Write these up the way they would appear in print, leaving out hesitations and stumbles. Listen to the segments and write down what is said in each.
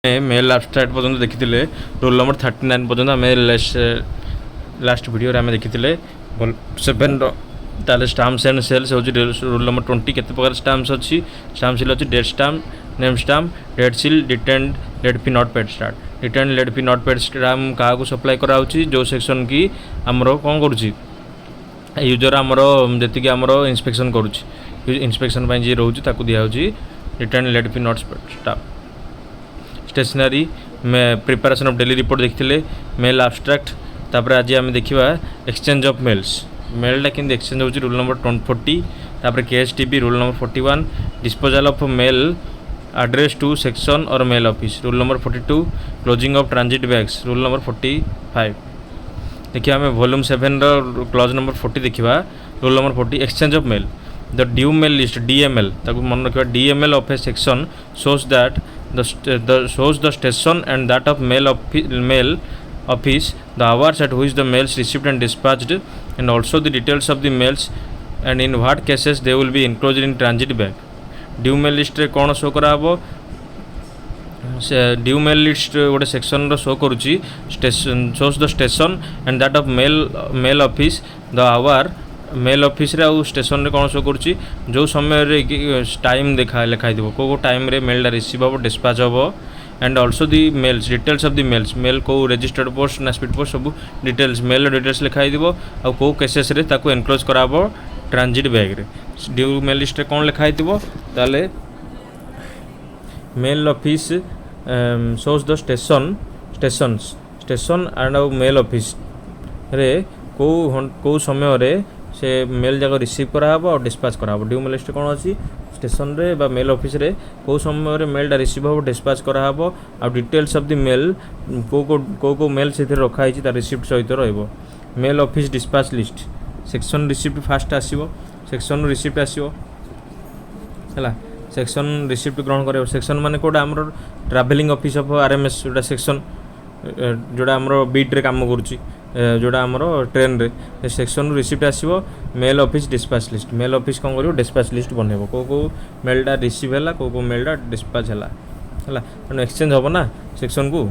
Mail आबस्ट्राक्ट पर्यटन देखी roll number 39 पर्यटन आम लास्ट वीडियो आम देखी 7 ताले स्टाम्प्स एंड सेल्स हूँ रोल नंबर 20 केते प्रकार स्टाम्प्स अच्छी स्टाम्प सील अच्छी date stamp name stamp date seal return late fee not paid start return late fee not paid stamp क्या सप्लाई कराऊँगी जो सेक्शन की आमर कौन करुँची यूजर आमर जी आमर इन्स्पेक्शन करुँची इन्स्पेक्शन जी रोचे दिया return late fee not staff stationery preparation of daily report देखते मेल आबस्ट्राक्ट तापर आज आम देखा एक्सचेंज ऑफ मेल्स मेलटा कि एक्सचेंज होची रूल नंबर 40 तापर KSTB rule number 41 disposal of mail address to section और mail office rule number 42 closing of transit bags rule number 45 देखिए आम वॉल्यूम 7 क्लॉज नंबर 40 देखा rule number 40 exchange of mail the due mail list DML मन रखा DML of a section shows that shows the station and that of mail office the hours at which the mails received and dispatched and also the details of the mails and in what cases they will be enclosed in transit bag due mail list रे कौन show करा हबो से due mail list गोटे section रो show करुची station shows the station and that of mail office the hour mail office रे आउ स्टेशन रे कौन शो करुची जो समय रे टाइम देखा लिखाई देबो को टाइम रे मेलटा रिसीव हबो डिस्पैच हबो and also the mails details of the mails mail को रजिस्टर्ड पोस्ट ना स्पीड पोस्ट सब डिटेल्स मेल डिटेल्स लिखाई देबो आउ को केसेस रे ताको एनक्लोज कराबो ट्रांजिट बैग रे ड्यू मेल लिस्ट रे कौन लिखाई देबो ताले mail office shows the station and mail office रे को समय रे से मेल जाक रिसीव कराब और डिस्पैच कराब ड्यू मेल लिस्ट कौन अच्छी स्टेशन रे बा मेल ऑफिस रे को समय रे मेलटा रिसीव हो डिस्पैच कराब आ डिटेल्स ऑफ द मेल को मेल से रखाई तार रिसिप्ट सहित रहिबो mail office dispatch list section receipt फास्ट आसीबो सेक्शन रिसिप्ट आसीबो हैला सेक्शन रिसिप्ट ग्रहण करियो सेक्शन माने कोडा हमर ट्रैवलिंग ऑफिस ऑफ आरएमएस जोडा सेक्शन जोड़ा आमर बीट रे काम करुच्ची जोड़ा आमर ट्रेन रे सेक्शन रिसिप्ट आसीबो mail office dispatch list mail office कौन करियो डिस्पैच लिस्ट बनैबो को मेलटा रिसीव हैला को मेलटा डिस्पैच हैला तेणु एक्सचेंज होबो ना सेक्शन को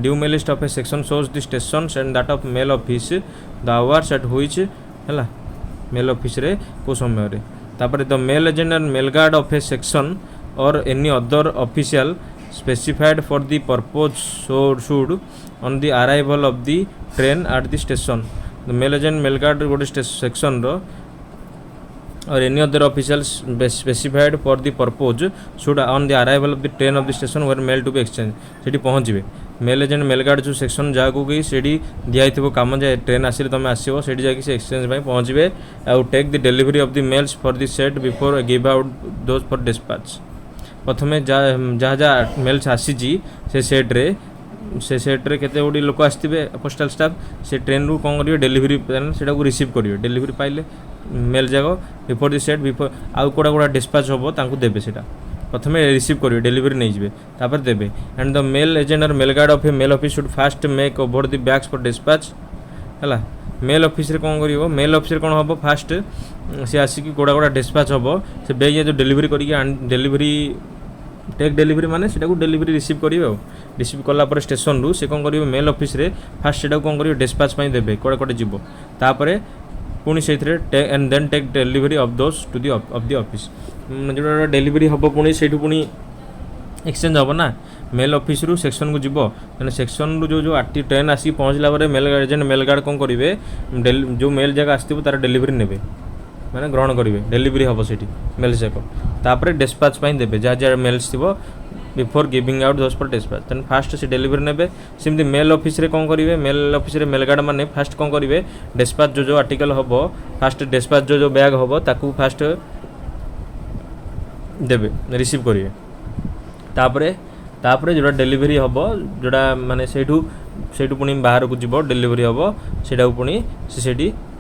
due mail list of a section shows the station and that of mail office the hours at which हैला मेल ऑफिस रे को समय रे तापर the mail agent and mail guard of a section or any other official specified for the purpose should on the arrival of the train at the station the mail agent mail guard गोटे section रो or any other official specified for the purpose should on the arrival of the train of the station where mail to be exchanged सेठी पहुँचे mail agent mail guard जो section जहाँ को गई से दिखाई काम जाए ट्रेन आसिले तुम आसो से जाकि से एक्सचेंज पहुँचे आउ take the delivery of the mails for the set before give out those for dispatch प्रथम जहाँ जहाँ मेल्स आसी से सेट्रे केते गुडी लोक आसते पोस्टाल स्टाफ से ट्रेन रू कौन करेंगे डेलीवरी से रिसीव करेंगे डेलीवरी पाइले मेल जाक बिफोर द सेट बिफोर आउ कोड़ा कोड़ा डिस्पैच हम तांको देबे सेटा प्रथम रिसीव करेंगे डेलीवरी नहीं जाए तापर देबे एंड द मेल एजेंट और mail guard of a mail office should fast make over the bags for dispatch है मेल ऑफिस रे कौन करिवो मेल ऑफिस रे कौन हम फास्ट सी आसिक कोड़ा कोड़ा डिस्पैच हम से बैग जो डेलीवरी करिक डेलीवरी टेक डेलीवरी माने सेटा को डेलीवरी रिसीव करिवे रिसीव कला पर स्टेशन रू से कौन करिवे मेल ऑफिस रे फास्ट सेटा कौन करिवे डिस्पैच पई देबे कोड़ा कोड़ा जीवो तापरे पुणी से and then take delivery of those to the of the office जो डेलीवरी हम पुणी से पुणी एक्सचेंज हम ना मेल ऑफिस रू सेक्शन को जीवो मैंने सेक्शन रू जो आटी ट्रेन आसी पहुँचला मेल एजेंट मेल गार्ड कौन करेंगे जो मेल जगह आसो तार डेलीवरी ने मैंने ग्रहण करेंगे डेलीवरी हम से मेल्स जाक तापर डिस्पैच देवे जहाँ जहाँ मेल्स थी before giving out those for dispatch तेन फास्ट से डेलीवरी ने सेमती मेल ऑफिस रे कौन करेंगे मेल ऑफिस रे मेल गार्ड मैंने फास्ट कौन करेंगे डिस्पैच जो आर्टिकल हम फास्ट डिस्पैच जो बैग हम ताकू फास्ट देवे रिसीव करेंगे तापर जोड़ा डेलीवरी हम जोड़ा माने सेठू पुणी बाहर को जीव डेलीवरी हम से पुणी से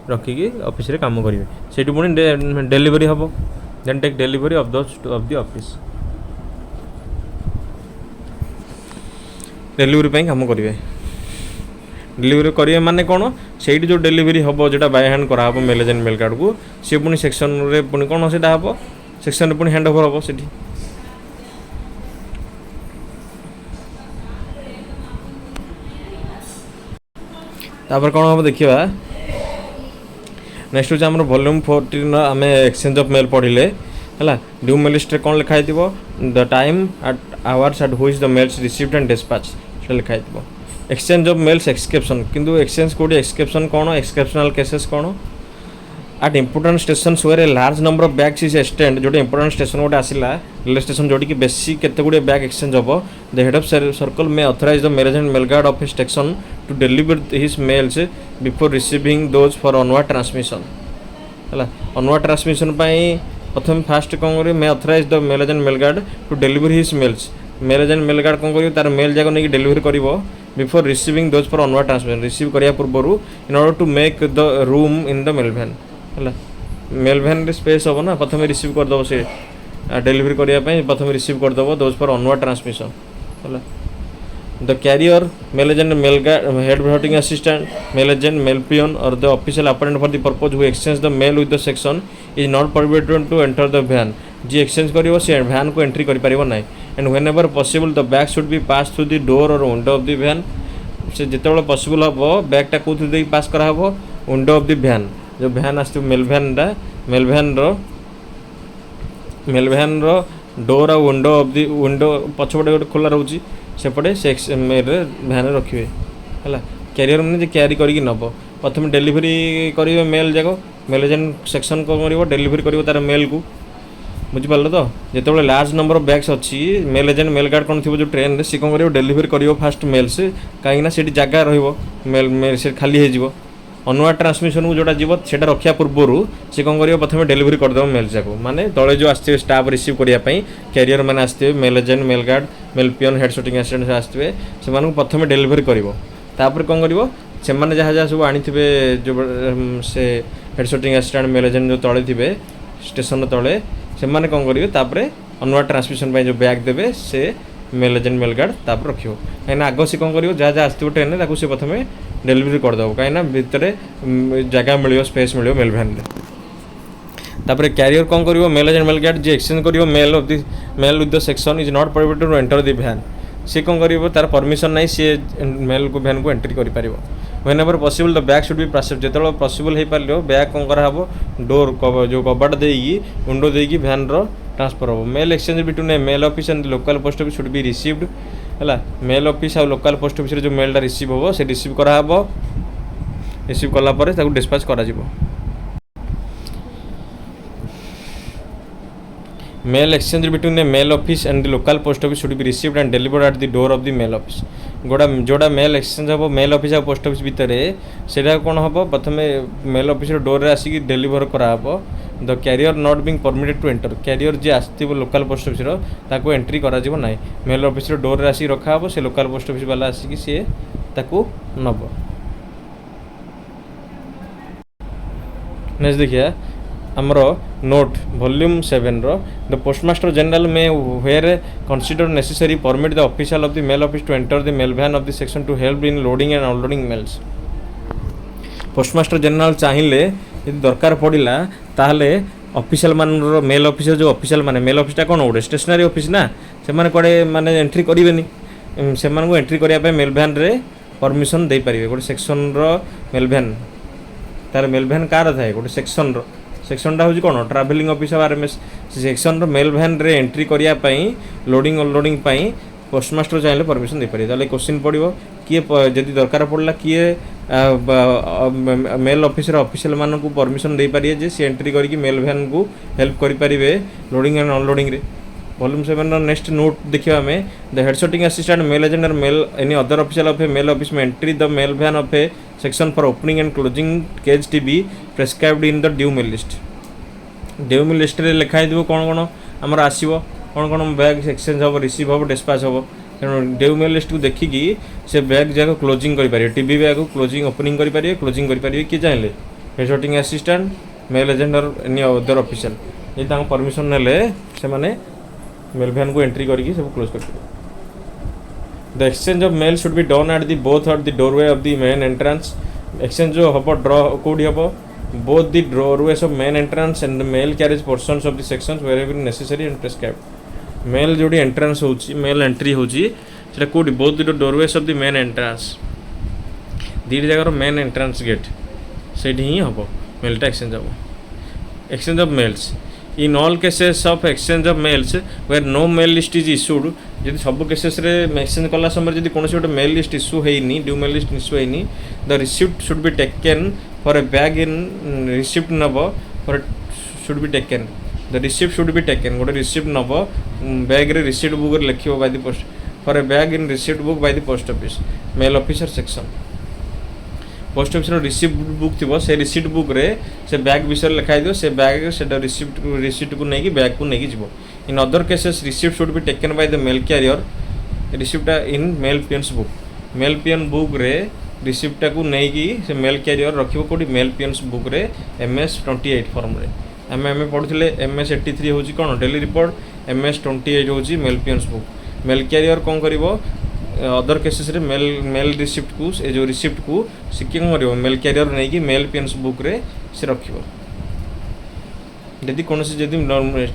रखिकी ऑफिस रे काम करेंगे से पुणी डेलीवरी हम then take delivery of the office delivery पे काम करेंगे डेलीवरी करेंगे माने कौन से जो डेलीवरी हम जो बाय हैंड कराब मेल एजेंट मेल गार्ड को सी पुणी सेक्शन रे पुणी कौन से हम सेक्शन रे पुणी हैंड ओवर हम से तापर कौन हम देखा नेक्स्ट हूँ आम वॉल्यूम 14 आम एक्सचेंज ऑफ मेल पढ़ले है ड्यू मेल लिस्ट कौन लिखाई the time at hours at which the mails received and dispatch लिखाई एक्सचेंज ऑफ मेल्स एक्सक्रिप्शन किंतु एक्सचेंज कोडी एक्सक्रिप्शन कौन एक्सक्रिप्शनल केसेस कौन at important station where a large number of bags is extend जो important station गोटे आसला railway station जोटी कि बेसी केते गुडे बैग एक्सचेंज हम the head of circle may authorise the marriage and mail guard of station to deliver his mails before receiving those for onward transmission है ऑनवर्ड ट्रांसमिशन प्रथम फास्ट कौन करेंगे may authorise the marriage and mail guard to deliver his mails marriage and mail guard कौन करेंगे तार mail जाक नहीं deliver कर before receiving those for onward transmission receive करने पूर्व in order to make the room in the mail van है mail van space हम ना प्रथम रिसीव करदेव से डिलीवरी करने प्रथम receive करदेव those for onward transmission है the carrier mail agent mail head sorting assistant mail agent mail peon or the official appointed for the purpose who exchange the mail with the section is not permitted to enter the van जी exchange कर van को entry कर and whenever possible the bag should be pass through the door or window of the van से जिते possible हम बैगटा कौन पास करा विंडो ऑफ द वैन जो वैन आस मेल वैनटा मेल वैन डोर आ विंडो ऑफ द विंडो पछपटे गोटे खोला रोचे सेपटे से मेल वैन रखिए है कैरियर मैंने क्यारी करके नब प्रथम डिलीवरी करेंगे मेल जाक मेल एजेंट सेक्शन कौन कर डिलीवरी कर तार मेल को बुझिपार तो जिते लार्ज नंबर ऑफ बैग्स अच्छी मेल एजेंट मेल गार्ड कौन थी जो ट्रेन से कौन कर डिलीवरी कर फास्ट मेल्स कहीं जगह रेल मेल से खाली हो ऑनवर्ड ट्रांसमिशन को जोटा जीव से रखा पूर्वर से कौन कर प्रथम डिलीवरी करदेव मेल जाक माने तले जो आसते स्टाफ रिसीव करने कैरियर मैंने आसते mail agent mail guard mail peon head sorting assistant आसते से प्रथम डिलीवरी कर कौन कर से जहाँ जहाँ सब आनी जो से head sorting assistant mail agent जो तले थे स्टेशन तले से कौन करेंगे ऑनवर्ड ट्रांसमिशन जो बैग देवे से मेल एजेंट मेल गार्ड तापर रखियो कहीं आग से कौन कर जहाँ जहाँ आसो ट्रेन से प्रथम डिलीवरी करदेव कहीं भितर जगह मिल स्पेस मिल मेल वैन तापर कैरियर कौन कर मेल एजेंट मेल गार्ड जी एक्सचेंज कर mail of the mail with the section is not permitted to enter the van सी कौन कर तार परमिशन नहीं सी मेल को वैन को एंट्री कर whenever possible the bag should be pass जो पॉसिबल हो पार बैग कौन कराब डोर जो कबाट देकी विंडो देकी वैन ट्रांसफर हम mail exchange between a mail office and local post office should be received है मेल ऑफिस और लोकल पोस्ट ऑफिस जो मेलटा रिसीव हम से रिसीव कराब रिसीव कलापर डिस्पैच करा mail exchange between a mail office and the local post office should be received and delivered at the door of the mail office गोटा जोड़ा मेल एक्सचेंज हम मेल ऑफिस और post office भितर से कौन हम प्रथम मेल ऑफिस डोर आसिक डिलीवर कराब the carrier not being permitted to enter carrier जी आसो लोकल पोस्ट ऑफिस एंट्री करा ना मेल ऑफिस डोर आसिक रखा से लोकल पोस्ट ऑफिस वाला आसिक सी नब नेक्स्ट देखिए आमर note volume 7 the postmaster general may where consider necessary permit the official of the mail office to enter the mail van of the section to help in loading and unloading mails postmaster general चाहिए यदि दरकार पड़ा ताहले official मान mail office जो official माने mail ऑफिसटा कौन गोटे स्टेशनरी ऑफिस ना से कड़े माने एंट्री करेंगे से एंट्री करने मेल वैन रे परमिशन दे पारे गोटे सेक्शन मेल वैन तार मेल वैन कार थाए गोटे सेक्शनटा हूँ कौन travelling office R M S section mail van रे एंट्री करने लोडिंग अनलोडिंग पोस्टमास्टर चाहिए परमिशन दे पारे ताले क्वेश्चन पड़ो किए जदि दरकार पड़ा किए मेल ऑफिस ऑफिशियल मान को परमिशन दे पारे जे सी एंट्री करके मेल वैन को हेल्प करेंगे लोडिंग एंड अनलोडिंग रे वॉल्यूम 7 नेक्स्ट नोट देखिए आम the head sorting assistant mail agent और mail any other official of a mail office may entry the mail van of a section for opening and closing cage to be prescribed in the due mail list due mail list रे लिखाई देव कौन कौन आमर आसो कौन कौन bag exchange हम रिसीव हम डिस्पैच हम तेणु ड्यू मेल लिस्ट को देखिकी से बैग जाक क्लोजिंग करेंगे टीवी बैग को क्लोजिंग ओपनिंग करेंगे क्लोजिंग करेंगे किए चाहिए head sorting assistant mail agent और एनी अदर ऑफिशियल ये परमिशन ने से मेल वैन को एंट्री करके सब क्लोज कर the exchange of mail should be done at the both at the doorway of the main entrance exchange जो हम ड्र कौटी हम both the doorways of main entrance and mail carriage portions of the sections where necessary and prescribed mail जोड़ी entrance होची mail entry होची सेटा कोडी both the doorways of the main entrance दुईट जगार मेन एंट्रांस गेट से हम मेलटा एक्सचेंज हम exchange of mails in all cases of exchange of mails where no mail list is issued जब सब केसेस एक्सचेंज कला समय जब कौन गोटे मेल लिस्ट इश्यू होनी ड्यू मेल लिस्ट इश्यू होनी the receipt should be taken for a bag in receipt नब for should be taken the receipt should be taken गोटे रिसिप्ट नब बैग रे रिसिप्ट बुक लिख by the post for a bag in receipt book by the post office mail officer section post office receipt book थी से receipt book रे से bag विषय लिखाई दियो से बैग से रिसिप्ट को नहीं बैग को नहीं जीव in other cases receipt should be taken by the mail carrier receipt in mail peons book mail peon book रे रिसिप्टा को नहीं से मेल कैरियर रखिबो कोडी मेल पियंस बुक रे MS 28 फॉर्म रे आम पढ़ुले MS 83 हूँ कौन डेली रिपोर्ट MS 28 हूँ mail peons book mail carrier कौन करिवो अदर केसेस रे मेल रिसिप्ट को ए जो रिसिप्ट को से कौन कर मेल कैरियर नहीं कि मेल पियंस बुक रे से रखिबो यदि कौन जदि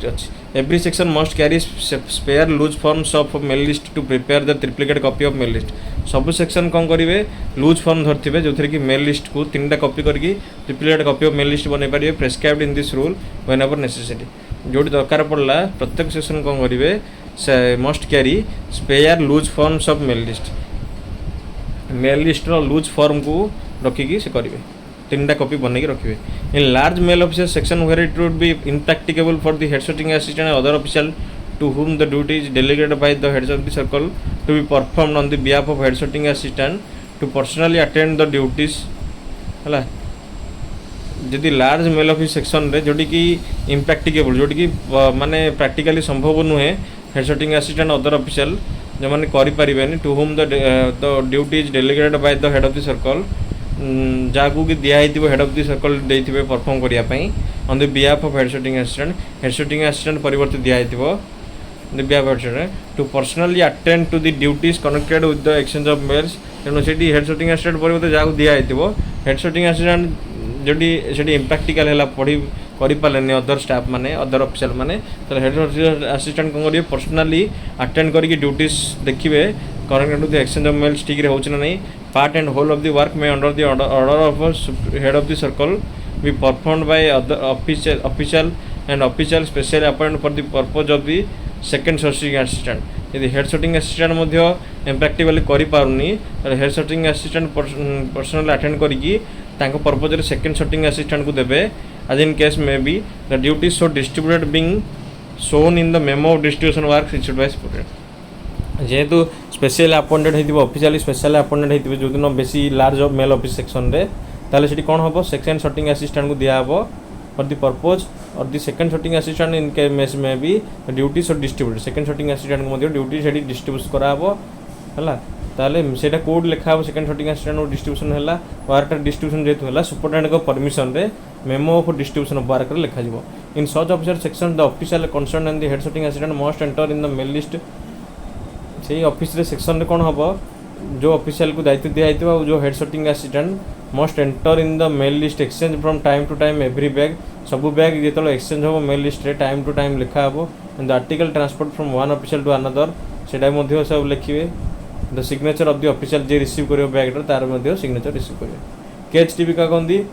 अच्छी every section must carry spare loose forms of mail list to prepare the triplicate copy of mail list सब सेक्शन कौन करेंगे लूज फॉर्म धरते जो थी कि मेल लिस्ट को 3टा कॉपी करके triplicate copy of mail list बन पारे prescribed in this rule whenever necessity जो दरकार पड़ला प्रत्येक सेक्शन कौन करेंगे must carry spare loose forms of mail list loose form को रखिकी से करेंगे 3टा कॉपी बनई रखिए in large mail officer section where it would be impracticable for the head sorting assistant and other official to whom the duty is delegated by the heads of the circle to be performed on the behalf of head sorting assistant to personally attend the duties है जदि large mail office section रे जोटी कि impracticable जोटी कि माने practically संभव नुहे head sorting assistant other official जो मैंने करें to whom the duty is delegated by the head of the circle जहाँ कि दिखाई हेड ऑफ द सर्कल देते परफॉर्म करने on the behalf of head sorting assistant परिवर्तित दिखाई the behalf head sorting to personally attend to the duties connected with the exchange of mails तेणु से head sorting assistant परिवर्तित जहाँ दिखाई head sorting assistant जोटी से इम्प्रैक्टिकल है पढ़ी करें अदर स्टाफ माने अदर ऑफिशियल माने तो हेड असिस्टेंट कौन करेंगे पर्सनाली अटेंड करके ड्यूटीज देखिए connected to the exchange of mails ठीक हो नहीं part and whole of the work may under the order of head of the circle be performed by other official and official special appoint for the purpose of the second sorting assistant यदि head sorting assistant impractically करें head sorting assistant personally attend करके purpose second sorting assistant को देवे as in case may be the duties so distributed being shown in the memo of distribution work issued by superintendent जेहेतु special appointed होती officially special appointed होती जो दिन बेसी large mail office section रे ताले सेठी कौन हम सेकेंड sorting assistant को दिया हम for the purpose or the second sorting assistant in case में भी ड्यूटीज और डिस्ट्रीब्यूट सेकेंड sorting assistant को ड्यूटी से डिस्ट्रीब्यूट कराब है ताले सेटा कोड लिखा सेकेंड sorting assistant और डिस्ट्रीब्यूशन है वर्क डिस्ट्रीब्यूशन जेहतु है सुपरिटेंडेंट को परमिशन रे memo of distribution of work लिखा in such officer section the official concern and the head sorting assistant must enter in the mail list से office रे section रे कौन हम जो ऑफिशियल को दायित्व दिया जो head sorting assistant must enter in the mail list exchange from time to time every bag सब बैग जो एक्सचेंज हम मेल लिस्ट रे टाइम टू टाइम लिखा हम the article transport from one official to another से सब लिखिए the signature of the official जे रिसीव करियो बैग तार सिग्नेचर रिसीव करियो केज टीवी का कहती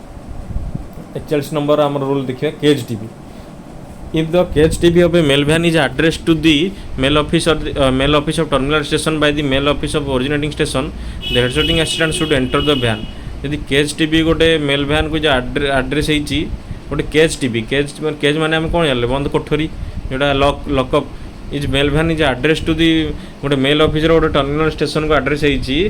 41 नंबर आम रूल देखिए cage TV if the cage TV of a mail van is addressed to the mail office or mail office of terminal station by the mail office of originating station the head sorting assistant should enter the van यदि cage TV गोटे mail भैन को address होती गोटे cage TV cage माने आम कौन जानले बंद कोठरी जोटा lockup is mail van is address to the गोटे मेल ऑफिसर गोटे टर्मिनल स्टेशन को आड्रेस होती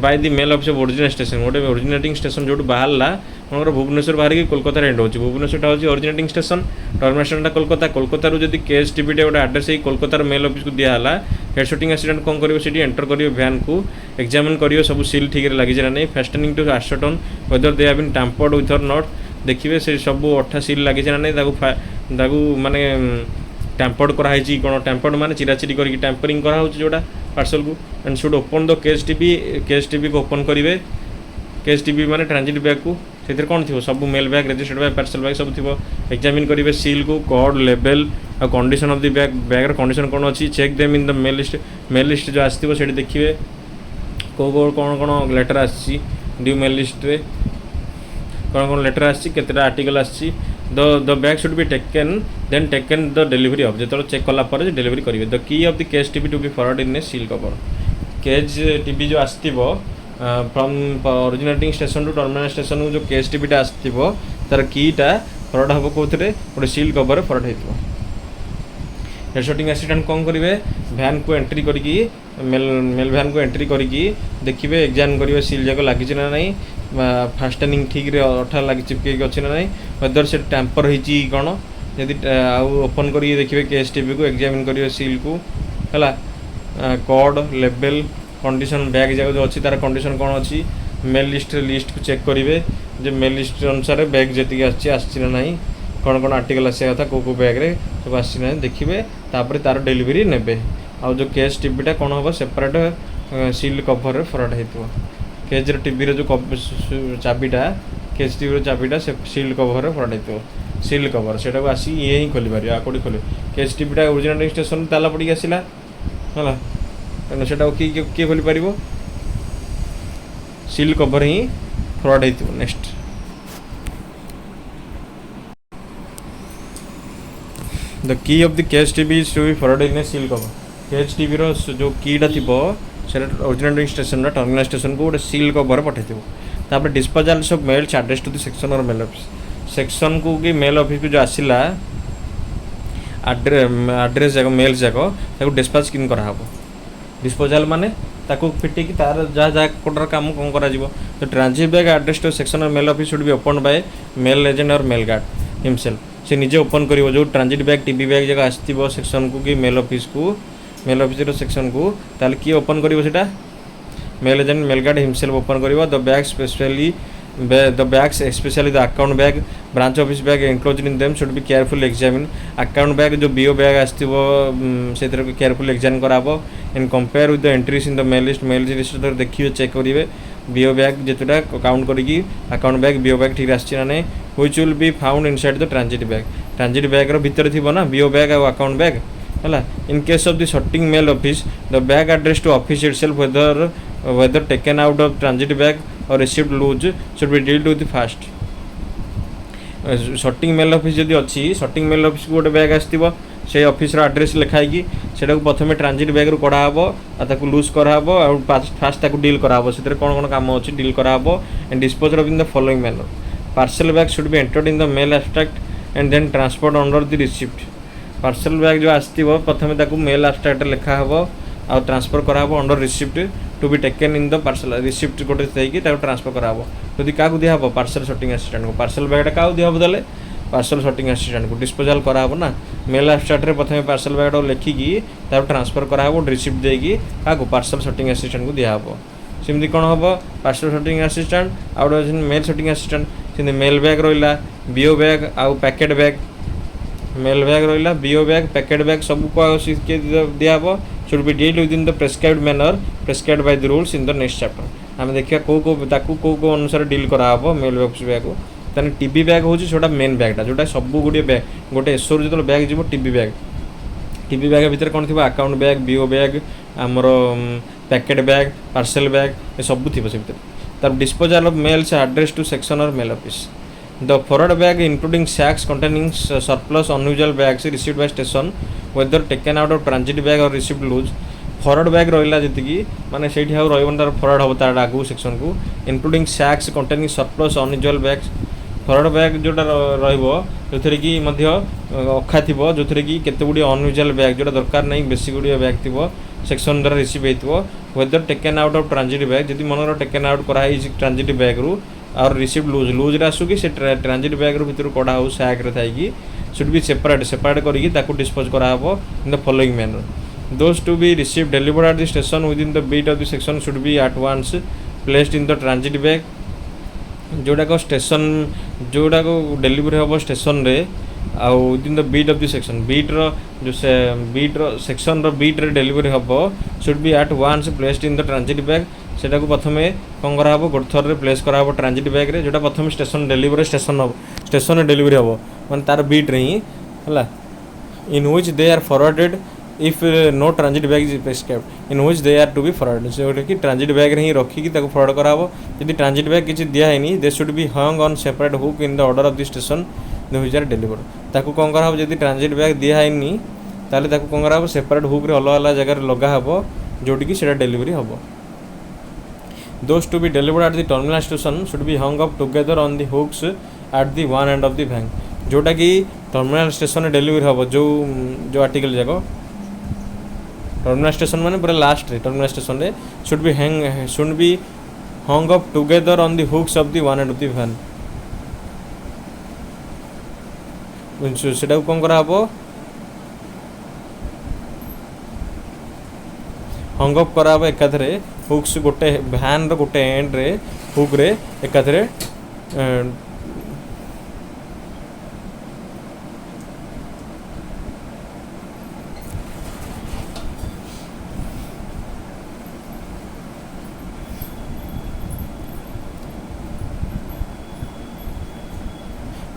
by the mail office of original station गोटे ओरिजिनेटिंग स्टेशन जो बाहरला मनकर भुवनेश्वर बाहर की कोलकाता एंड होची भुवनेश्वरटा हूँ ओरिजिनेटिंग स्टेशन टर्मिनेशनटा कोलकाता जब केज टीवीटे गोटे आड्रेस कोलकातार मेल ऑफिस को दिहला हेड sorting assistant कौन करियो सीटी एंटर करियो भैन को एग्जामिन करियो सब सील ठीक लगी ना नहीं fastening to ascertain whether they have been tampered with or not देखिए से सब 8 सील लगी ना नहीं माने टैम्पर्ड कराई कौन टैम्पर्ड माने चिराचिरी करके टैम्परिंग करा जोटा पार्सल को and should open the cage TV को ओपन करेंगे केज टीवी माने ट्रांजिट बैग को से कौन थी सब mail bag registered bag parcel bag सब थी एग्जामिन करेंगे सील को कोड लेवल आ कंडीशन ऑफ द बैग बैगर कंडीशन कौन अच्छी check them in the mail list जो आसो से देखिए कौन कौन लेटर आसी ड्यू मेल लिस्ट रे कौन कौन लेटर आसी केतेटा आर्टिकल आसी the bag should be taken then taken the delivery of जो चेक कला डिलीवरी करेंगे the key of the cage TV to be forward in a seal cover cage TV जो आसो from originating station to terminal station को जो cage टीवीटा आसो तार कीटा forward हम कौन गोटे सील कवर फॉरवर्ड हो हेड शॉटिंग असिस्टेंट कौन करेंगे भैन को एंट्री करके मेल भैन को एंट्री करके देखिए एग्जाम करेंगे सील जाक लगी ना नहीं फास्टनिंग ठीक रे अठा लगी चिपक अच्छी ना नहीं वेदर से टैंपर होती कौन जदि ओपन करके देखिए केस टीवी को एग्जामिन करेंगे सील को है कोड लेवल कंडीशन बैग जाक जो अच्छी तार कंडीशन कौन अच्छी मेल लिस्ट को चेक करेंगे जो मेल लिस्ट अनुसार बैग जी आसी ना नहीं कौन कौन आर्टिकल आसा था कौ बैग्रे सब आसी ना देखिए तापर तार डिलीवरी ने आउ जो केस टीवीटा कौन हम सेपरेट सील कवर फॉरवर्ड हो केज टीवी जो चाबीटा केज टीवी चाबीटा से सील कवर फॉरवर्ड हो सील कवर से आसी ये ही खोली पार कौटी खोल केज टीवीटा ओरिजिनल स्टेशन ताला पड़ी आसला है तेना से किए खोली पार सील कवर ही फॉरवर्ड हो next the key of the cage TV to be forward in a seal cover cage TV रो जो कीटा थी से ओरिजिनल स्टेशन टर्मिनल स्टेशन को गोटे सील कवर पठे disposal of mails address to the section और मेल ऑफिस सेक्शन को कि मेल ऑफिस को जो आसला एड्रेस जाक मेल्स जाक डिस्पाच किन करा डिस्पोजल माने ताको फिटिकी तार जहाँ जहाँ कोटर काम कौन करा तो transit bag address to section और mail office should be open by mail agent और मेल गार्ड हिमसेल्फ से निजे ओपन करिवो जो ट्रांजिट बैग टीवी बैग जगह आसो सेक्शन को कि मेल ऑफिस सेक्शन को ताल किए ओपन करिवो सेटा mail agent mail guard himself open करिवो the bag specially the bags specially the account bag branch office bag enclosed in them should be careful examine account bag जो BO bag आसो से careful examine कराबो and compare with the entries in the mail list देखिए check करेंगे BO bag जितटा count करी account bag BO bag ठीक आसी ना नहीं which will be found inside the transit bag भितर थी ना BO bag or account bag है in case of the sorting mail office the bag address to office itself whether taken out of transit bag or received loose should be dealt with first sorting mail office जदि अच्छी sorting mail office को गोटे bag आसो से office address लिखाई से प्रथम transit bag रू कढ़ाब और लूज कराब और फास्ट डील कराब से कौन कौन काम अच्छी डील कराब and dispose of in the following manner parcel bag should be entered in the mail abstract and then transport under the receipt parcel bag जो आसो प्रथम मेल एब्स्ट्रैक्ट लिखा हम और ट्रांसफर कराब under receipt to be taken in the parcel receipt गोटे थी transfer कराब जदि क्या दिहब पार्सल सॉर्टिंग असिस्टेंट को पार्सल बैगटा क्या दिहब देले पार्सल सॉर्टिंग असिस्टेंट को डिस्पोजल कराब ना मेल एब्स्ट्रैक्ट प्रथम पार्सल बैगटा लिखिकी ट्रांसफर कराब रिसिप्ट देकी क्या पार्सल सॉर्टिंग असिस्टेंट को दिहब सेमती कौन हम पार्सल सॉर्टिंग असिस्टेंट आउ मेल सॉर्टिंग असिस्टेंट से मेल बैग रहा बीओ बैग आउ पैकेट बैग मेल बैग रहा बीओ बैग पैकेट बैग सब को दिहब should be dealt within the prescribed manner prescribed by the rules in the next chapter आम देखिए कौ अनुसार डील कराब मेल ऑफिस बैग को ताने टीवी बैग हूँ छोटा मेन बैगटा जोटा सब गोटे बैग गोटे एसोर जो बैग जीव टीवी बैग भितर कौन थी अकाउंट बैग बीओ बैग आमर पैकेट बैग पार्सल बैग ये सब थी से तार disposal of mails address to section और mail office the forward bag including sacks containing surplus unusual bags received by station whether taken out of transit bag or received loose forward bag रहा जी माने से तार forward हम तार आगू section को including sacks containing surplus unusual bags forward bag जोटा जो कि अखा थी जो कि केते गुड़ी अनयूजुअल बैग जोटा दरकार नहीं बेसी गुड़ी बैग थी सेक्शन द्वारा रिसीव हो whether taken out of transit bag जब मन टेकन आउट कराई ट्रांजिट बैग रू और रिसीव लूज आसुकी से ट्रांजिट बैग रू भर कड़ा हो सैक थी शुड बी सेपरेट करके डिस्पोज कराब in the following manner those to be receive delivered at the station within the beat of the section should be at once placed in the transit bag जोड़ाक station जोड़ाक delivery हम station रे आउ within the beat of the section बीट्र section बीट्रे delivery हम should be at once placed in the transit bag सेटा को प्रथम कौन कराब गोटे थर प्लेस कराब ट्रांजिट बैग रे जोटा प्रथम स्टेशन डिलीवरी स्टेशन डिलीवरी हम माने तार बीट रे ही है in which they are forwarded if no transit bag is prescribed in which they are to be forward जोटा कि ट्रांजिट बैग रे ही रखिकी ताको फॉरवर्ड कराबो यदि ट्रांजिट बैग किसी दिया है they should be hung on separate hook in the order of the station the which are delivered ताको कौन कराबो यदि ट्रांजिट बैग दिया है ताले ताको कौन कराबो सेपरेट हुक रे अलग अलग जगह लगा हबो जोटी कि सेटा डिलीवरी हबो those to be delivered at the terminal station should be hung up together on the hooks at the one end of the van जोटा कि टर्मिनल स्टेशन रे डिलीवरी हबो जो आर्टिकल जाको टर्मिनल स्टेशन माने पूरा लास्ट रे टर्मिनल स्टेशन रे should be hung up together on the hooks of the one end of the van सेटा कोन करा हबो हंग अप करा हबो एकाथरे हुक्स गोटे भैन रोटे एंड रे हुक रे एकाथरे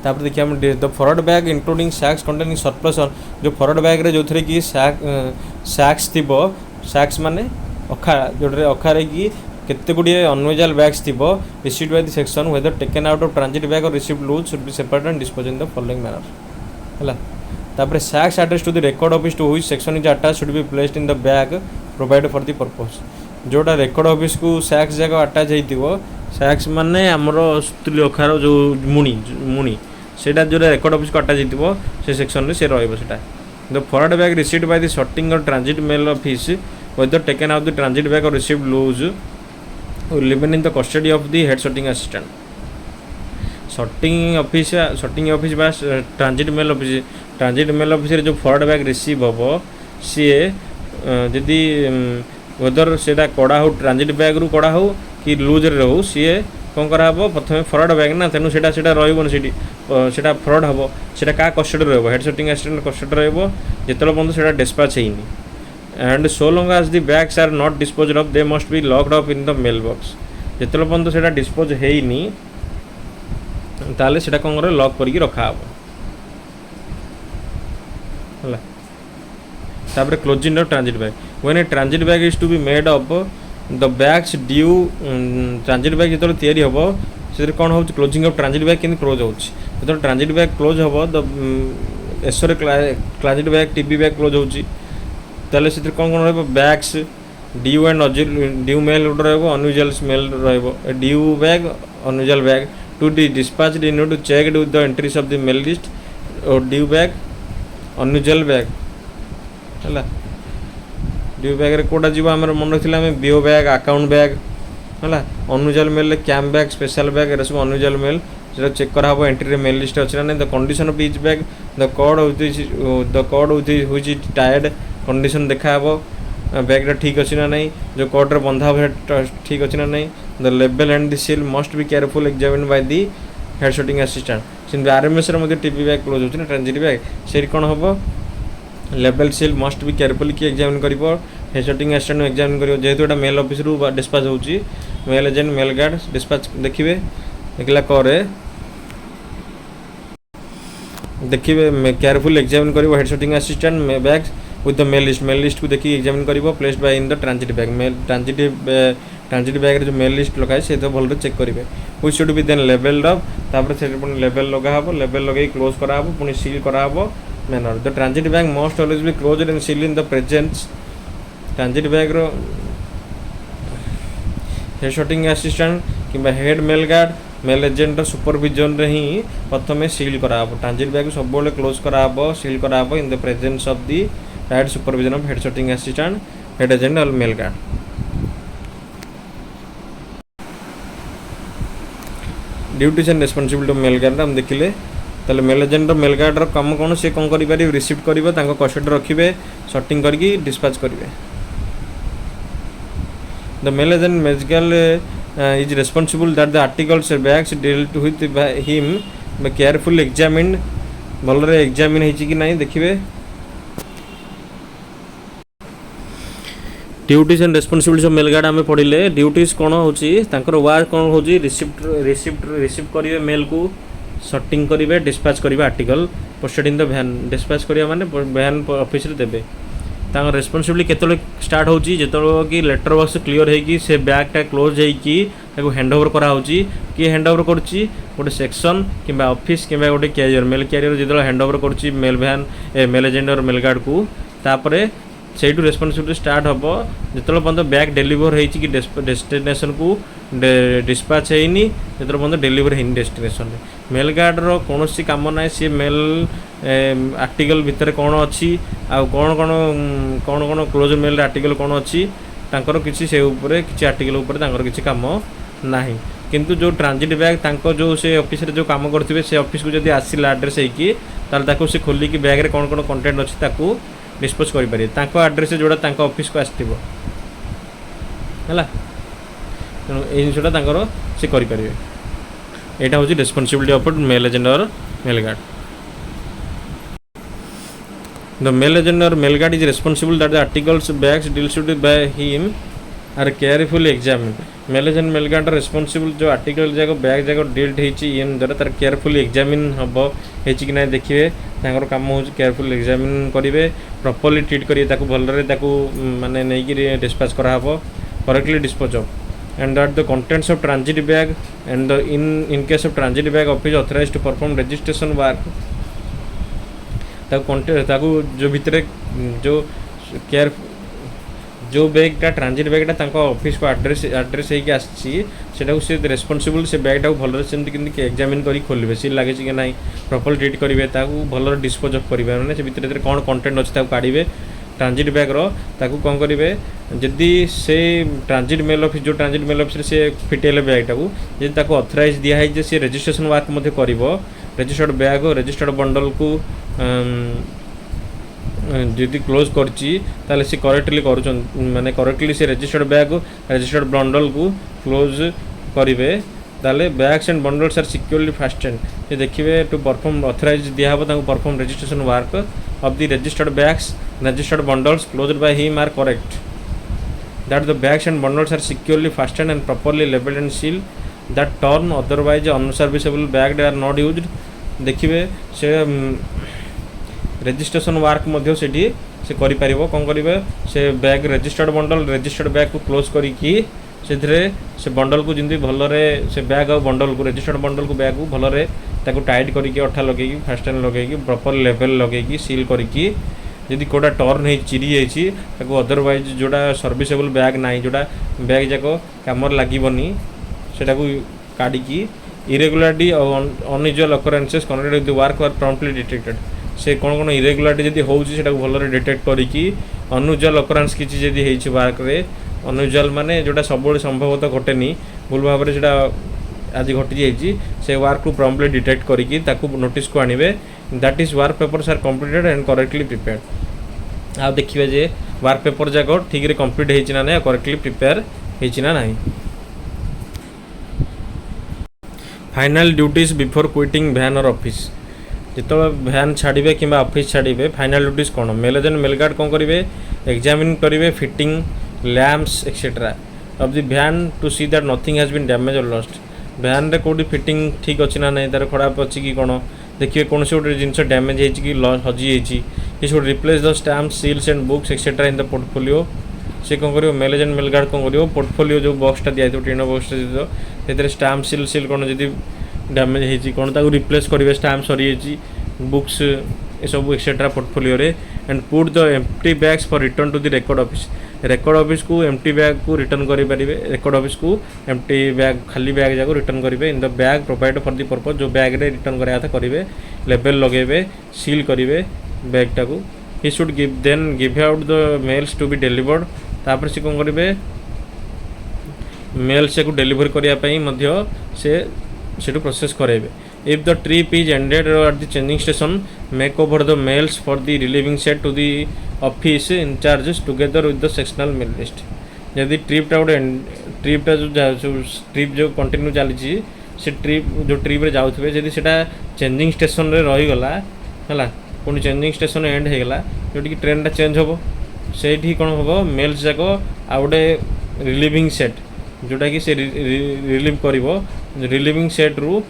तापर देखिए हम the forward bag including sacks containing surplus जो फॉरवर्ड बैग रे जो थरे कि सैक्स थिबो सैक्स माने अखा जोटे अखारे कि केते गुडी अनयूजुअल बैग्स थिबो received by the section whether taken out of transit bag or received loose should be separated and dispose in the following manner हला तापर sacks address to the record office to which section is attached should be placed in the bag provided for the purpose जोटा record office को sacks जगह attach हेतिबो सैक्स माने हमरो तुली अखारो जो मुनी सेटा जो रिकॉर्ड ऑफिस को अटैच हेतिबो से सेक्शन रे से रहइबो सेटा the forward bag received by the sorting और transit mail office whether taken out the transit bag or received loose will remain in the custody of the head sorting assistant sorting office बा transit mail office रे जो forward bag receive हबो सी यदि weather सेटा कड़ा हो transit bag रु कड़ा हो कि लूज रे रहू सी कौन करा हबो प्रथमे फॉरवर्ड बैग ना तेनु सेटा रहइबो सेठी सेटा फ्रॉड हबो सेटा का कस्टडी रहइबो हेड sorting assistant कस्टडी रहइबो जेतलो बंद सेटा डिस्पैच हेइनी and so long as the bags are not disposed of they must be locked up in the mailbox जेतलो बंद सेटा डिस्पोज हेइनी ताले सेटा कोन करे लॉक करके रखा हबो हला तापर closing of transit bag when a transit bag is to be made up the bags due transit bag जेतलो तयारी हबो सेरे कोन होछ क्लोजिंग ऑफ ट्रांजिट बैग किन क्लोज होछ जेतलो ट्रांजिट बैग क्लोज हबो द एसरे transit bag TB bag close होची ताले से कौन कौन रहा bags due and due mail रहा अनयूजुअल स्मेल रहा due bag unusual bag to be dispatched in to check with the entries of the mail list और ड्यू बैग अनयूजुअल बैग है ड्यू बैग रे कोटा जीव आम मन रखी आम बीओ बैग अकाउंट बैग है unusual mail camp bag special bag ये सब अनयूजुअल मेल से चेक करा हबो एंट्री रे मेल लिस्ट अछि ना the condition of each bag the code with which is tired condition देखा हबो बैग ठीक अच्छी ना नहीं जो कोड रे बंधा हो ठीक अच्छी ना नहीं the label and the seal must be careful examine by the head sorting assistant सिंध आरएमएस रे मध्ये टीबी बैग क्लोज होछि ना ट्रांजिट बैग से कोन हबो label seal must be carefully की एग्जामिन करिवो हेड sorting assistant एग्जामिन करिवो जेहेतु एटा मेल ऑफिस रु डिस्पैच होछि mail agent mail guard dispatch देखिबे एकला करे देखिए केयरफुल एग्जामिन करिवो head sorting assistant bags with the mail list को देखिए एग्जामिन करिवो placed by in the transit bag mail transit bag रे जो मेल लिस्ट लगाए से तो भलरे चेक करिवे which should B then labelled up तापर से पुनी लेबल लगा हबो लेबल लगे क्लोज करा हबो पुनी सील करा हबो manner the transit bag must always be closed and sealed in the presence transit bag रो हेड sorting assistant किबा head mail guard mail agent supervision रे ही प्रथमे सील करा हबो ट्रांजिट बैग सब बोले क्लोज करा हबो सील करा हबो in the presence of the direct supervision of head sorting assistant head agent और mail guard duties and responsibility of mail guard हम देखिले ताले मेल एजेंट और मेल गार्ड रो काम कोन से कोन करि पारि रिसीव करिवो तांको कस्टडी रखिबे sorting करके डिस्पैच करिवे द मेल एजेंट मेजिकल is responsible that the articles bags dealt with by him be carefully examined भलरे एग्जामिन हेछि कि नाही देखिबे duties and responsibilities of mail guard आमे पढिले ड्यूटीज कोन होछि तांकर वर्क कोन होछि रिसीव करिवे मेल को sorting करिवे डिस्पैच करिवे article posted in the van dispatch करिया माने वैन ऑफिस रे देबे ତାଙ୍କ ରେସ୍ପନ୍ସିବିଲିଟି କେତେବେଳେ ଷ୍ଟାର୍ଟ ହେଉଛି ଯେତେବେଳେ କି ଲେଟର ବକ୍ସ କ୍ଲିଅର ହେଇକି ସେ ବ୍ୟାଗ୍ଟା କ୍ଲୋଜ୍ ହେଇକି ତାକୁ ହ୍ୟାଣ୍ଡ ଓଭର କରାହେଉଛି। କିଏ ହ୍ୟାଣ୍ଡ ଓଭର କରୁଛି? ଗୋଟେ ସେକ୍ସନ୍ କିମ୍ବା ଅଫିସ୍ କିମ୍ବା ଗୋଟେ କ୍ୟାରିୟର ମେଲ୍ କ୍ୟାରିୟର ଯେତେବେଳେ ହ୍ୟାଣ୍ଡ ଓଭର କରୁଛି ମେଲ୍ ଭ୍ୟାନ୍ ମେଲ୍ ଏଜେଣ୍ଟ ଅର୍ ମେଲ୍ ଗାର୍ଡ଼କୁ, ତାପରେ ସେଇଠୁ ରେସ୍ପନ୍ସିବିଲିଟି ଷ୍ଟାର୍ଟ ହେବ ଯେତେବେଳେ ପର୍ଯ୍ୟନ୍ତ ବ୍ୟାଗ୍ ଡେଲିଭର ହେଇଛି କି ଡେଷ୍ଟିନେସନ୍କୁ ଡିସ୍ପାଚ୍ ହେଇନି, ଯେତେବେଳେ ପର୍ଯ୍ୟନ୍ତ ଡେଲିଭର ହେଇନି ଡେଷ୍ଟିନେସନ୍ରେ। ମେଲ୍ ଗାର୍ଡ଼ର କୌଣସି କାମ ନାହିଁ ସିଏ ମେଲ୍ ଆର୍ଟିକଲ୍ ଭିତରେ କ'ଣ ଅଛି ଆଉ କ'ଣ କ୍ଲୋଜ୍ ମେଲ୍ ଆର୍ଟିକଲ୍ କ'ଣ ଅଛି ତାଙ୍କର କିଛି ସେ ଉପରେ କିଛି ଆର୍ଟିକଲ୍ ଉପରେ ତାଙ୍କର କିଛି କାମ ନାହିଁ। କିନ୍ତୁ ଯେଉଁ ଟ୍ରାଞ୍ଜିଟ୍ ବ୍ୟାଗ୍ ତାଙ୍କ ଯେଉଁ ସେ ଅଫିସରେ ଯେଉଁ କାମ କରୁଥିବେ ସେ ଅଫିସକୁ ଯଦି ଆସିଲା ଆଡ୍ରେସ୍ ହେଇକି, ତାହେଲେ ତାକୁ ସେ ଖୋଲିକି ବ୍ୟାଗ୍ରେ କ'ଣ କଣ୍ଟେଣ୍ଟ ଅଛି ତାକୁ ଡିସ୍ପୋଜ୍ କରିପାରିବେ ତାଙ୍କ ଆଡ୍ରେସ୍ ଯେଉଁଟା ତାଙ୍କ ଅଫିସକୁ ଆସିଥିବ ହେଲା। ତେଣୁ ଏଇ ଜିନିଷଟା ତାଙ୍କର ସେ କରିପାରିବେ। ଏଇଟା ହେଉଛି responsibility of mail agent or mail guard. The mail agent or mail guard is responsible that the articles, bags dealt with by him are carefully examined. Mail agent mail guard are responsible जो article जाको bag जाको dealt ହେଇଛି इन द्वारा तार carefully examine हबो ହେଇଛି कि नहीं देखिए तांकर काम होची carefully examine करिवे, properly treat करिवे ताकू भलरे ताकू माने नै कि dispatch करा हबो, correctly dispose of, and that the contents of transit bag and the in case of transit bag office authorized to perform registration work ताकू जो भितर जो केयर जो बैगटा ट्रांजिट बैगटा तांको ऑफिस को एड्रेस होगी आसटा से रेस्पॉन्सिबल से बैगटा भल से एग्जामिन करी खोलिए सी लगे कि ना प्रॉपर ट्रीट करेंगे भल डिस्पोज ऑफ करेंगे मैंने से भितर कौन कंटेंट अच्छे काढ़े ट्रांजिट बैग्र ताकू कौन करेंगे जदि से ट्रांजिट मेल ऑफिस जो ट्रांजिट मेल ऑफिस से फिटेले बैगटा को जब ऑथराइज दिखाई सी रजिस्ट्रेशन वर्क कर रजिस्टर्ड बैग रजिस्टर्ड बंडल को जदि क्लोज करची ताले से करेक्टली कर माने करेक्टली से रजिस्टर्ड बैग रजिस्टर्ड बंडल को क्लोज करेंगे ताले bags and bundles are securely fastened ये देखिए टू परफॉर्म ऑथराइज दिया हम ताको perform registration work of the registered bags registered bundles closed by him are correct that the bags and bundles are securely fastened and properly labelled and sealed that turn otherwise unserviceable bag are not used देखिए से registration work मध्य से करि परिबो कोन करिवे से bag registered bag को close करिकी से bundle को जिंदी भलरे से बैग और बंडल को रजिस्टर्ड बंडल को बैग को भलरे ताको टाइट करिकी अठा लगेकी फास्टेन लगेकी प्रॉपर लेवल लगेकी सील करिकी यदि कोटा टर्न है चिरी जाइए ताको अदरवाइज जोड़ा सर्विसेबल बैग नाही जोड़ा बैग जाको कामर लागबनी सेटा को काढ़ी irregularity or unusual occurrences connected with the work are promptly detected से कौन इरेगुलारिटी जदि होउची सेटा भलरे डिटेक्ट करिकी अनयूजुअल अकरेंस किछि जदि हेछि वर्क रे अनयूजुअल माने जोटा सबले संभवतः घटेनी भूल भाव में सेटा आज घटी जाइए से वर्क को प्रॉम्प्टली डिटेक्ट करिकी ताकू नोटिस को आनिबे that is work papers are completed and correctly prepared आ देखिए जे वर्क पेपर जाक ठीक रे कंप्लीट हेछि ना नै करेक्टली प्रिपेयर हेछि ना नै फाइनल ड्यूटीज बिफोर क्विटिंग भैन और ऑफिस जिते भैन छाड़े कि ऑफिस छाड़े फाइनल ड्यूटीज कौन मेल एजेंट मेल गार्ड कौन करेंगे एग्जामिन करेंगे fitting lamps etcetera of the van to see that nothing has been damage or lost van रे कोडी फिटिंग ठीक अच्छी ना नहीं तार खराब अच्छी कि कौन देखिए कौन से गोटे जिन डैमेज कि हजी ये replace the stamp seals and books etcetera in the portfolio से कौन करियो मेल एजेंट मेल गार्ड कौन करियो पोर्टफोलियो जो बॉक्सटा दिया टीन बॉक्सटा दिया स्टैम्प सील कौन जदि डैमेज होती कौन ताको रिप्लेस करेंगे स्टैम्प सरी बुक्स ये सब एक्सेट्रा पोर्टफोलियो रे and put the empty bags for return to the record office को एम्प्टी बैग को रिटर्न करेंगे रेकॉर्ड ऑफिस को एम्प्टी बैग खाली बैग जाको रिटर्न करेंगे in the bag provide for the purpose जो बैग रे रिटर्न करा था करेंगे लेबल लगेबे सील करेंगे बैगटा को he should give out the mails to be delivered तापर से कौन करेंगे मेल से को डिलीवर करने से प्रोसेस करेंगे if the trip is ended at the changing station make over the mails for the relieving set to the office incharges together with the sectional mail list जदि ट्रिपटा गोटे ट्रिपटा जो ट्रिप जो कंटिन्यू चली से ट्रिप जो trip रे जाउथबे जदि सेटा चेंजिंग स्टेशन रे रहीगला है पुणी चेंजिंग स्टेशन एंड होगला जोटि ट्रेनटा चेंज हम से कौन हम मेल्स जाक आ गोटे रिलीविंग सेट जोटा कि से रिलीव कर रिलीविंग सेट रु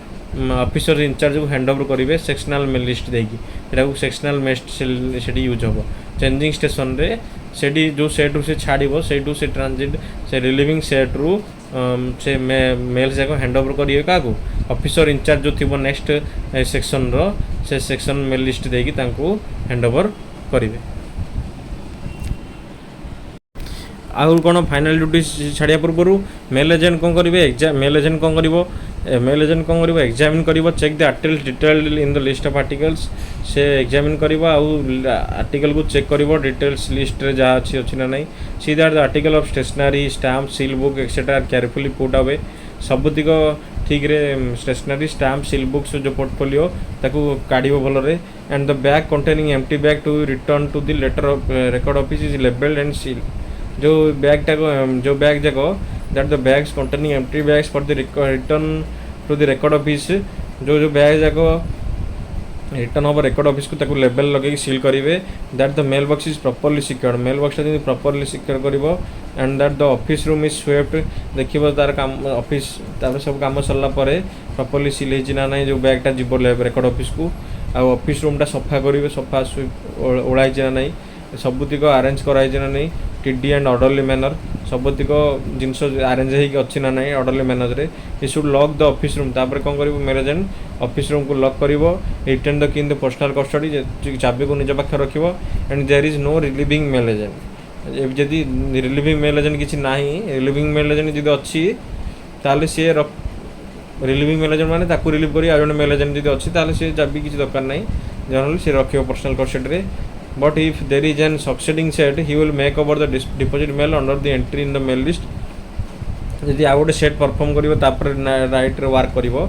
ऑफिसर इंचार्ज को हैंड ओवर करेंगे सेक्शनल मेल लिस्ट देकी एटा सेक्शनल मेल से यूज हम चेंजिंग स्टेशन रे से जो सेट रू से छाड़ से ट्रांजिट से रिलीविंग सेट रू से मेल जाक हैंड ओवर करेंगे क्या ऑफिसर इंचार्ज जो थी नेक्स्ट सेक्शन रो से सेक्शन मेल लिस्ट देकी हैंड ओवर करेंगे। आउ कौन फाइनाल ड्यूटी छाड़िया पूर्व मेल एजेंट कौन करेंगे एग्जाम मेल एजेंट कौन कर एग्जामिन कर check the articles detailed in the list of articles से एग्जामिन कर आर्टिकल को चेक कर डिटेल्स लिस्ट रे जहाँ अच्छी ना नहीं see that the article of stationery stamp seal book etcetera carefully put away सबुतिक ठीक रे स्टेशनरी स्टाम्प सील बुक्स जो पोर्टफोलियो ताकू काढ़ भलरे and the bag containing empty bag to return to the letter of record office is labelled and seal जो bag जो bag जाक that the bags containing empty bags for the return to the record office जो bag जाक return हम record office को ताकू label लगे seal करेंगे that the mail box is properly secured mail बॉक्सटा जब प्रॉपर्ली सिक्योर कर and that the office room is swept देखिए तार काम ऑफिस सब काम सरला प्रॉपर्ली सील होना ना जो बैगटा जीव रेकॉर्ड ऑफिस को ऑफिस रूमटा सफा करेंगे सफा ओढ़ाई ना नहीं सबुतिक आरेंज कराई ना नहीं टीडी एंड ऑर्डरली मैनर सबुतिक जिनस आरेंज होती ना नहीं ऑर्डरली मैनर रे ये should lock the office room तापर कौन कर मेल एजेंट ऑफिस रूम को लॉक कर return the key the personal custody चाबी को निज पाखे रख and there is no relieving mail agent जदि रिलीविंग मेल एजेंट किसी ना रिलीविंग मेल एजेंट जब अच्छी ताले सी रिलीविंग मेल एजेंट माने ताकू रिलीव करी आजन मेल एजेंट जब अच्छी ताले सी चाबी किसी दरकार नहीं जनरली सी रखियो पर्सनल कस्टडी रे but if there is an succeeding set he will make over the deposit mail under the entry in the mail list यदि आ गोटे सेट परफॉर्म करिवो तापर राइट रे वर्क करिवो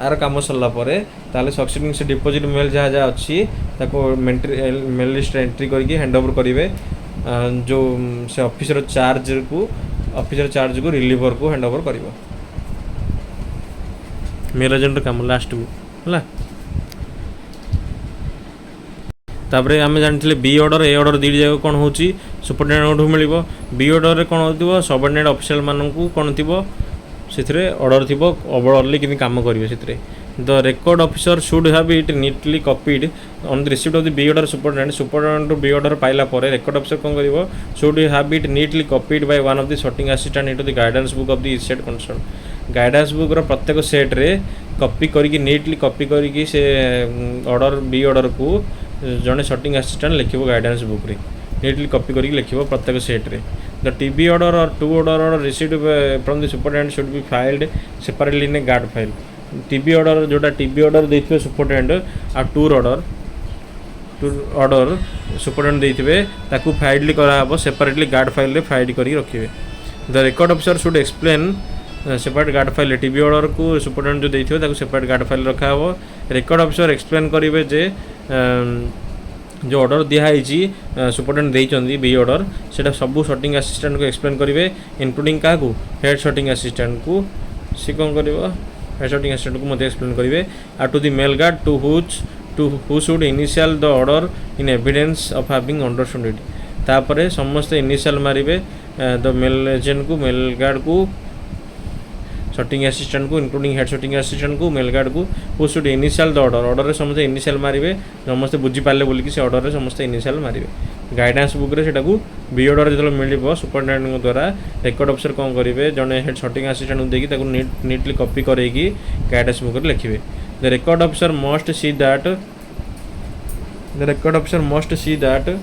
आर काम सरला परे ताले सक्सीडिंग से डिपॉजिट मेल जहाँ जहाँ अच्छी ताको मेल लिस्ट एंट्री करके हैंड ओवर करेंगे जो से ऑफिसर चार्ज को रिलीवर को हैंड ओवर करिवो मेल एजेंट काम लास्ट को है तापर आम जानी बी ऑर्डर ए ऑर्डर दुईट जाक कौन हो सुपरटेडेंट मिल बी ऑर्डर कौन हो सबऑर्डिनेट ऑफिशियल मानक कौन थी से ऑर्डर थी ओवरऑल कि कम करेंगे the record officer should have it neatly copied on the receipt of the B order superintendent B order पाइला रेकॉर्ड ऑफिसर कौन कर should have it neatly copied by one of the sorting assistant into the guidance book of the set concern guidance book प्रत्येक set रे copy करके neatly copy करके से order B order को जड़े सॉर्टिंग असिस्टेंट लिखो गाइडेंस बुक रे neatly copy करके लिखो प्रत्येक सेट रे the TB order or two order received from the superintendent should be filed separately in a guard file TB order जोटा टीबी ऑर्डर देथिबे सुपरटेंडेंट आ टू ऑर्डर सुपरटेंडेंट देथिबे ताकू फाइल कराहब सेपरेटली गार्ड फाइल रे file करी रखिबे the record officer should explain separate guard file TB order को सुपरटेंडेंट जो देथिबे ताकू सेपरेट गार्ड फाइल रखाहब रिकॉर्ड ऑफिसर एक्सप्लेन करेंगे जे जो ऑर्डर दिखाई सुपरटेंडेंट देइचंदी बी ऑर्डर सेटा सब सॉर्टिंग असिस्टेंट को एक्सप्लेन करेंगे इंक्लूडिंग क्या हेड सॉर्टिंग असिस्टेंट को सी कौन कर हेड सॉर्टिंग असिस्टेंट को एक्सप्लेन करेंगे आ to the mail guard to who should initial the order in evidence of having understood it तापर समस्त इनिशियल मारे द मेल एजेंट को मेल गार्ड को सॉर्टिंग असिस्टेंट को इंक्लूडिंग हेड सॉर्टिंग असिस्टेंट को मेल गार्ड को who should initial the order रे समस्त इनिशियल मारे समस्त बुझी पारे बोलिक से ऑर्डर रे समस्त इनिशियल मारे गाइडेंस बुक रे सेटा को बी ऑर्डर जो मिल सुपरटेंडेंट द्वारा रेकॉर्ड ऑफिसर कौन करेंगे जड़े हेड सॉर्टिंग असिस्टेंट को देखिए नीटली कॉपी करेगी गाइडेंस बुक रे लिखिए the record officer must see that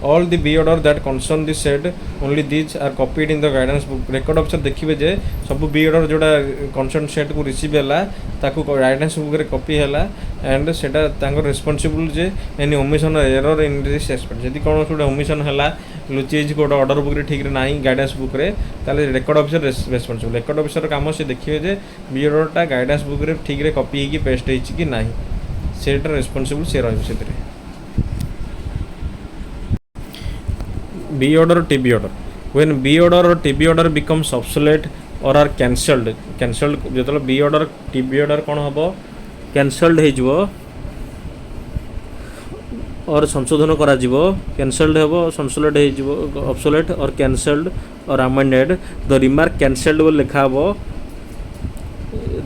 all the B order that concern this set only these are copied in the guidance book record officer देखिए जे सब B order जोड़ा concern set को receive हैला ताकू guidance book रे copy हैला and सेटा तांको responsible J any omission error in this aspect जदी कोन छोटा ओमिशन हैला लुचेज कोड ऑर्डर बुक रे ठीक रे नाही गाइडेंस बुक रे ताले record officer responsible record officer काम से देखिए जे B order टा गाइडेंस बुक रे ठीक रे कॉपी ही की पेस्ट हेछि कि नाही सेटा रिस्पांसिबल से रहबे सेतरे B order or TB order when B order or TB order becomes obsolete or are cancelled जो B order TB order कौन हम cancelled हो और संशोधन करा cancelled हो संशोधित हो obsolete or cancelled or amended the remark cancelled वो लिखा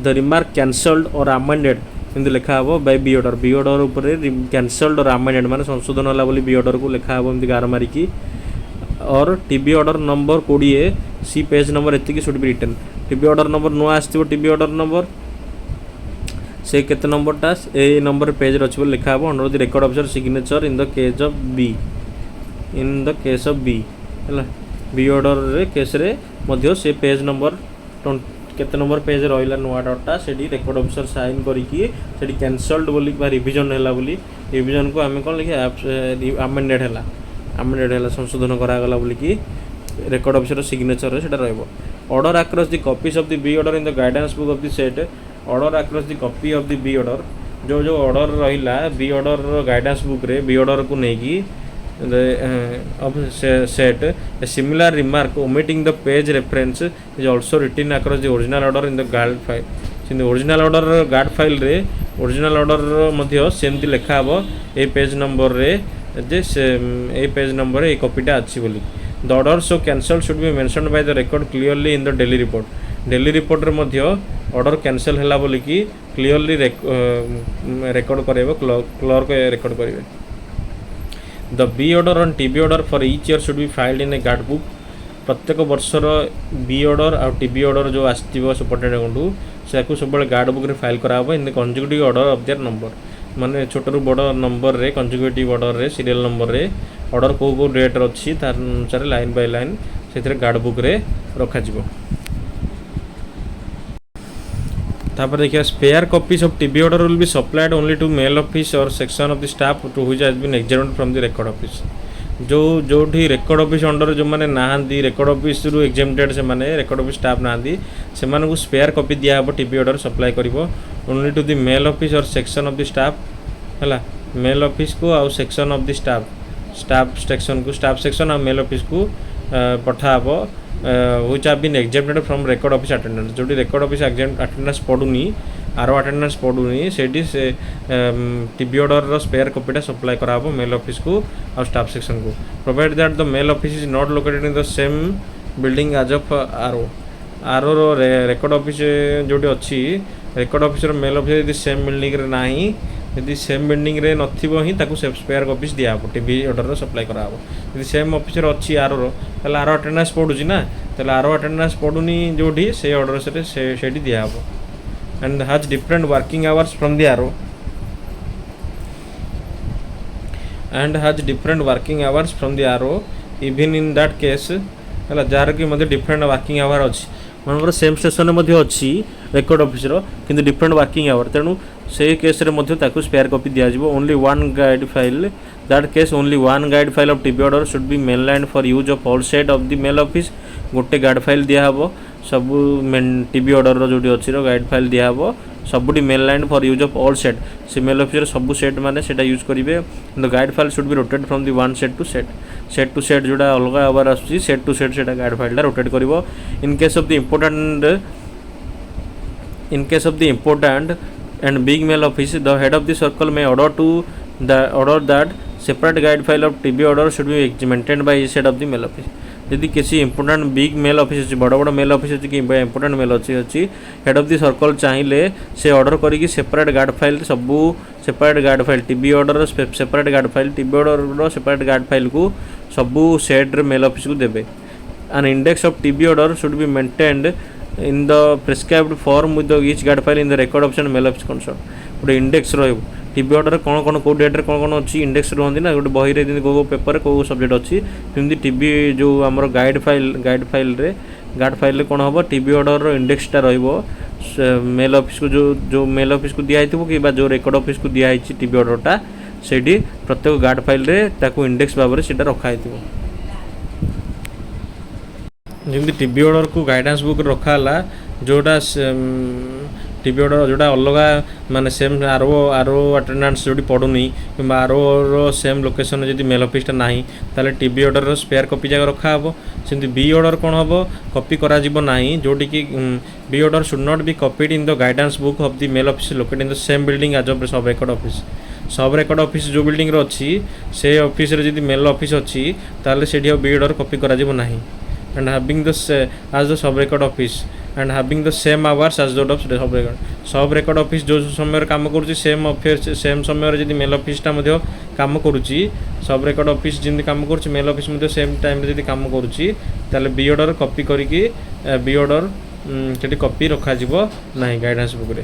द रिमार्क कैंसल्ड और अमेंडेड एमती लिखा हे बाय बी ऑर्डर उपर कैंसल्ड और अमेंडेड माने संशोधन होला बोली बी ऑर्डर को लिखा हे एमती गार मारिकी और टीबी ऑर्डर नंबर 20 सी पेज नंबर एतिकी should be written TB order number नो आसथिबो टीबी ऑर्डर नंबर से केते नंबरटा ए नंबर पेज रे अछि लिखा हे under the record officer signature in the case of B हैला बी ऑर्डर रे केस रे मध्य से पेज नंबर केते नंबर पेज रहिला नो ऑर्डरटा सेडी रिकॉर्ड ऑफिसर साइन करी की सेडी कैंसल्ड बोली बा रिवीजन हैला बोली रिवीजन को हमें कोन लिखे अमेंडेड हैला संशोधन करा गला बोली की रिकॉर्ड ऑफिसर सिग्नेचर रे सेटा रहबो order across the copies of the B order in the guidance book of the set order across the copy of the B order जो ऑर्डर रहिला बी ऑर्डर गाइडेंस बुक रे B order को नेकी of set a similar remark omitting the page reference is also written across the original order in the guard file in the original order guard file रे original order मध्य सेमती लिखा हबो ए page number रे जे ए page number A कॉपीटा अछि बोली the order so cancelled should be mentioned by the record clearly in the daily report रे मध्य order cancel हैला बोली कि क्लियरली रिकॉर्ड करेबो क्लर्क रिकॉर्ड करिवे The B order and TB order for each year should be filed in a guard book. प्रत्येक वर्षर B order और TB order जो आसो superintendent से सब गार्ड बुक रे फाइल करा in the consecutive order of their number माने छोट रु बड़ नंबर रे कंजिक्यूटिव ऑर्डर रे सीरियल नंबर रे ऑर्डर को डेट अच्छी तार अनुसार लाइन बाय लाइन से गार्ड बुक रे रखा जिवो तापर देखिए spare copies of TB order will be supplied only to mail office or section of the staff to which has been examined from the record office जो record office under जो माने नाहांदी record office रु एग्जामिनेटेड से माने record office staff नाहांदी से माने को spare copy दिया हबो टीबी ऑर्डर सप्लाई करिवो only to the mail office or section of the staff हला मेल ऑफिस को or section of the staff staff section और मेल ऑफिस को पठा हबो which have been exempted from record office attendance जो record office attendance पडुनी आरो attendance पडुनी सेठी से टीबी ऑर्डर रो स्पेयर कॉपीटा सप्लाई कराबो मेल ऑफिस को और स्टाफ सेक्शन को provide that the mail office is not located in the same building as of आरो रो रिकॉर्ड ऑफिस जोडी अछि रिकॉर्ड ऑफिस रो मेल ऑफिस यदि सेम बिल्डिंग रे नाही यदि सेम बिल्डिंग रे नथिबो ही ताकू स्पेयर कॉपीज दिया हबो टीबी ऑर्डर रो सप्लाई कराबो यदि सेम ऑफिसर अछि आरो रो तले आरो अटेंडेंस पडुची ना तले आरो अटेंडेंस पडुनी जोडी से ऑर्डर सेठी दिया हबो and has different working hours from the आरो इवन इन दैट केस हला जार कि मध्ये डिफरेंट वर्किंग आवर अछि मनकर सेम स्टेशन मध्ये अछि रिकॉर्ड ऑफिसर किंतु डिफरेंट वर्किंग आवर तेनु से केस रे मध्ये ताकू स्पेयर कॉपी दिया जिवो only one guide file that case only one guide file of TB order should be maintained for use of all set of the mail office गोटे guide file दिया हबो सब टीबी ऑर्डर रो जोडी अछि रो guide file दिया हबो सबुडी maintained for use of all set से मेल ऑफिसर सब सेट माने सेटा यूज करिवे the guide file should be rotate from the one set to set जोडा अलगा आवर आसी सेट टू सेट सेटा गाइड फाइलटा रोटेट करिवो in case of the important and big mail office the head of the circle may order that separate guide file of TB order should be maintained by each head of the mail office यदि किसी important big mail office अछि बड़ बड़ mail office अछि कि important mail अछि head of the circle चाहिए से ऑर्डर करी सेपरेट गार्ड फाइल सबू separate guard file TB order separate guard file TB order separate guard file को सबू सेट मेल ऑफिस को देबे an index of TB order should be maintained in the prescribed form with the each guard file in the record option mail office console गोटे index रहइबो TB order कोन को date रे कोन अछि index रहंदी ना गोटे बही रे को पेपर को सब्जेक्ट अछि तिंदी टीबी जो हमर गाइड फाइल रे कोन होबो टीबी ऑर्डर रो इंडेक्स ता रहइबो मेल ऑफिस को जो मेल ऑफिस को दिया हितबो कि बा जो रिकॉर्ड ऑफिस को दिया हिची टीबी ऑर्डर ता सेडी प्रत्येक गार्ड फाइल रे ताको इंडेक्स बाबरे सेटा रखा हितबो जमी टीबी ऑर्डर को गाइडेंस बुक रखाला जोटा टीबी ऑर्डर जोटा अलग माने सेम आरो अटेंडेंस जोटी पड़ुनी कि आरो सेम लोकेशन जदि मेल ऑफिसटा नाही ताले टीबी ऑर्डर स्पेयर कॉपी जगह रखा हबो सेमती बी ऑर्डर कोन हबो कॉपी करा जिवो नाही जोटी कि B order should not be copied in the guidance book of the mail office located in the same building as of सब रेकॉर्ड ऑफिस जो बिल्डिंग रो अछि से ऑफिस रे जदि मेल ऑफिस अछि ताले सेठी बी ऑर्डर कॉपी करा जिवो नाही and having the as the sub record office and having the same hours as the sub record office जो समय काम करुँच सेम ऑफिस सेम समय जब मेल ऑफिसटा काम करुँच सब रेकर्ड ऑफिस जमी काम करुँच मेल ऑफिस सेम टाइम जब काम करुँच बी ऑर्डर कॉपी करके बी ऑर्डर कॉपी रखा ना गाइडेंस बुक रे।